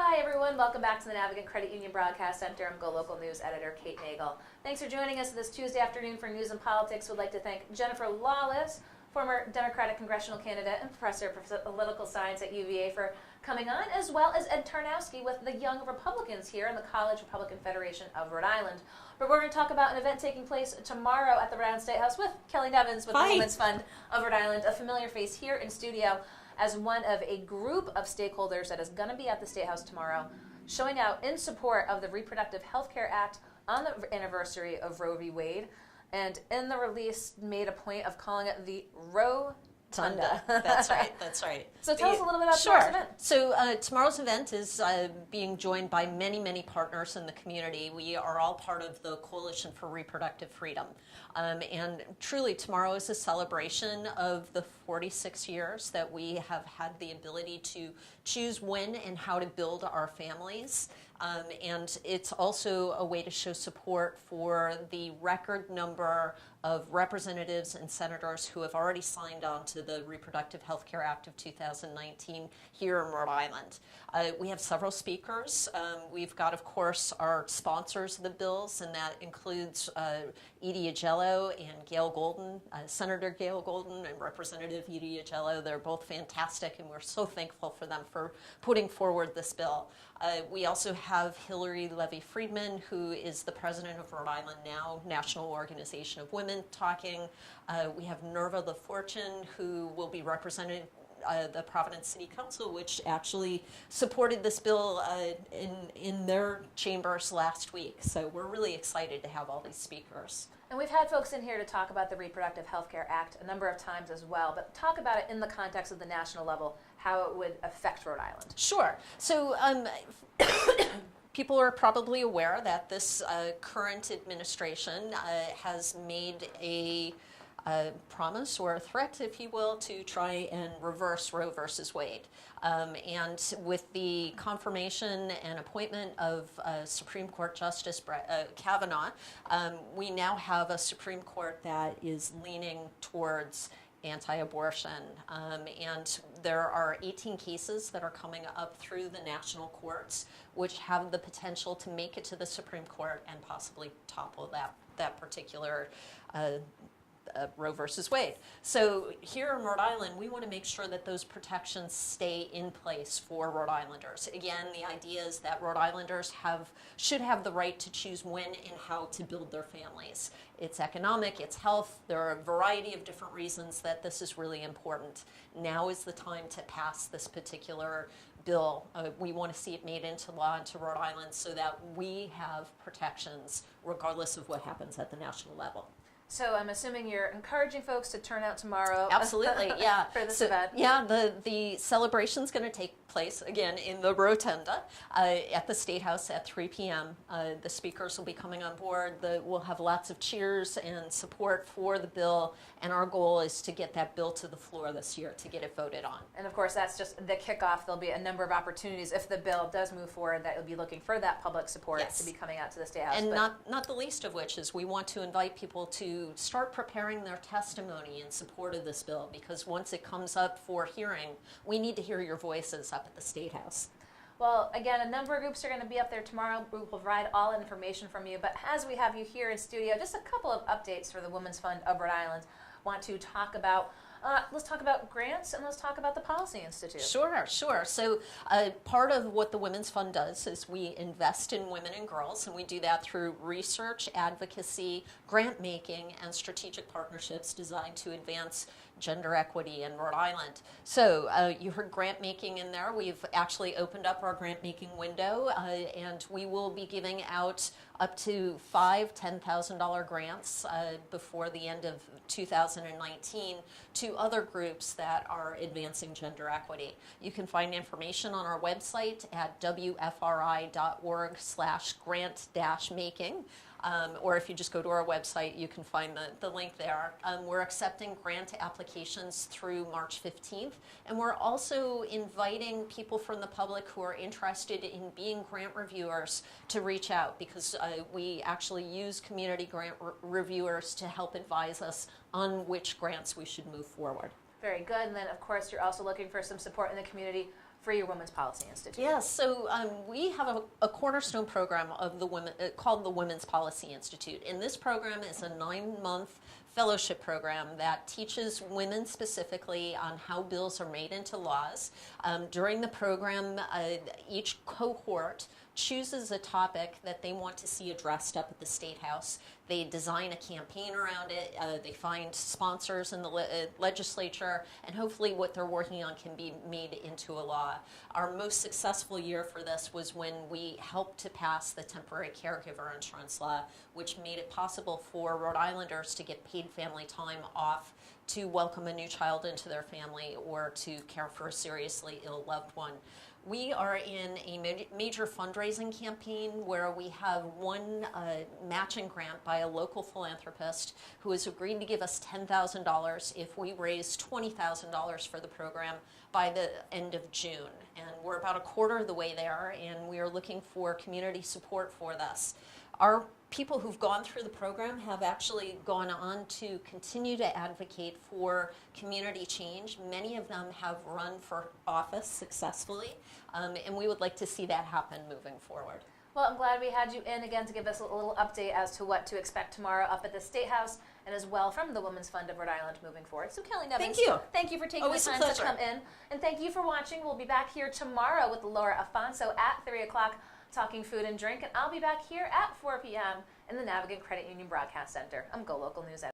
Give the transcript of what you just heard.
Hi everyone, welcome back to the Navigant Credit Union Broadcast Center. I'm GoLocal News Editor Kate Nagel. Thanks for joining us this Tuesday afternoon for News and Politics. We'd like to thank Jennifer Lawless, former Democratic congressional candidate and professor of political science at UVA, for coming on, as well as Ed Tarnowski with the Young Republicans here in the College Republican Federation of Rhode Island. But we're going to talk about an event taking place tomorrow at the Rhode Island State House with Kelly Nevins with the Women's Fund of Rhode Island, a familiar face here in studio as one of a group of stakeholders that is going to be at the State House tomorrow, showing out in support of the Reproductive Health Care Act on the anniversary of Roe v. Wade, and in the release made a point of calling it the Roe Tunda. That's right, that's right. So tell us a little bit about tomorrow's event. So tomorrow's event is being joined by many, many partners in the community. We are all part of the Coalition for Reproductive Freedom. And truly, tomorrow is a celebration of the 46 years that we have had the ability to choose when and how to build our families. And it's also a way to show support for the record number of representatives and senators who have already signed on to the Reproductive Health Care Act of 2019 here in Rhode Island. We have several speakers. We've got, of course, our sponsors of the bills, and that includes Edie Agello and Gail Golden, Senator Gail Golden and Representative Edie Agello. They're both fantastic, and we're so thankful for them for putting forward this bill. We also have Hillary Levy-Friedman, who is the president of Rhode Island Now, National Organization of Women, talking. We have Nerva LaFortune, who will be representing the Providence City Council, which actually supported this bill in their chambers last week. So we're really excited to have all these speakers. And we've had folks in here to talk about the Reproductive Health Care Act a number of times as well, but talk about it in the context of the national level, how it would affect Rhode Island. Sure. So people are probably aware that this current administration has made a promise or a threat, if you will, to try and reverse Roe versus Wade. And with the confirmation and appointment of Supreme Court Justice Kavanaugh, we now have a Supreme Court that is leaning towards anti-abortion. And there are 18 cases that are coming up through the national courts, which have the potential to make it to the Supreme Court and possibly topple that particular Roe versus Wade. So here in Rhode Island, we want to make sure that those protections stay in place for Rhode Islanders. Again, the idea is that Rhode Islanders should have the right to choose when and how to build their families. It's economic, it's health. There are a variety of different reasons that this is really important. Now is the time to pass this particular bill. We want to see it made into law into Rhode Island so that we have protections regardless of what happens at the national level. So I'm assuming you're encouraging folks to turn out tomorrow. Absolutely, yeah. For this event. Yeah, the celebration's going to take place, again, in the Rotunda at the State House at 3 p.m. The speakers will be coming on board. We'll have lots of cheers and support for the bill, and our goal is to get that bill to the floor this year to get it voted on. And of course, that's just the kickoff. There'll be a number of opportunities if the bill does move forward that you'll be looking for that public support to be coming out to the State House. And not the least of which is we want to invite people to start preparing their testimony in support of this bill, because once it comes up for hearing, we need to hear your voices up at the State House. Well, again, a number of groups are going to be up there tomorrow. We'll provide all information from you. But as we have you here in studio, just a couple of updates for the Women's Fund of Rhode Island. Want to talk about let's talk about grants, and let's talk about the Policy Institute. Sure. So part of what the Women's Fund does is we invest in women and girls, and we do that through research, advocacy, grant making, and strategic partnerships designed to advance gender equity in Rhode Island. So you heard grant making in there. We've actually opened up our grant making window, and we will be giving out up to 5 $10,000 grants before the end of 2019 to other groups that are advancing gender equity. You can find information on our website at wfri.org/grant-making. Or if you just go to our website, you can find the link there. We're accepting grant applications through March 15th, and we're also inviting people from the public who are interested in being grant reviewers to reach out, because we actually use community grant reviewers to help advise us on which grants we should move forward. Very good. And then, of course, you're also looking for some support in the community for for your Women's Policy Institute. Yes, so we have a cornerstone program of the women called the Women's Policy Institute, and this program is a 9-month fellowship program that teaches women specifically on how bills are made into laws. During the program, each cohort chooses a topic that they want to see addressed up at the State House. They design a campaign around it, they find sponsors in the legislature, and hopefully what they're working on can be made into a law. Our most successful year for this was when we helped to pass the temporary caregiver insurance law, which made it possible for Rhode Islanders to get paid family time off to welcome a new child into their family or to care for a seriously ill loved one. We are in a major fundraising campaign where we have one matching grant by a local philanthropist who has agreed to give us $10,000 if we raise $20,000 for the program by the end of June. And we're about a quarter of the way there, and we are looking for community support for this. Our people who've gone through the program have actually gone on to continue to advocate for community change. Many of them have run for office successfully, and we would like to see that happen moving forward. Well, I'm glad we had you in again to give us a little update as to what to expect tomorrow up at the State House and as well from the Women's Fund of Rhode Island moving forward. So Kelly Nevins, thank you for taking Always the a time to pleasure. come in. And thank you for watching. We'll be back here tomorrow with Laura Afonso at 3 o'clock talking food and drink. And I'll be back here at 4 p.m. in the Navigant Credit Union Broadcast Center. I'm GoLocal News editor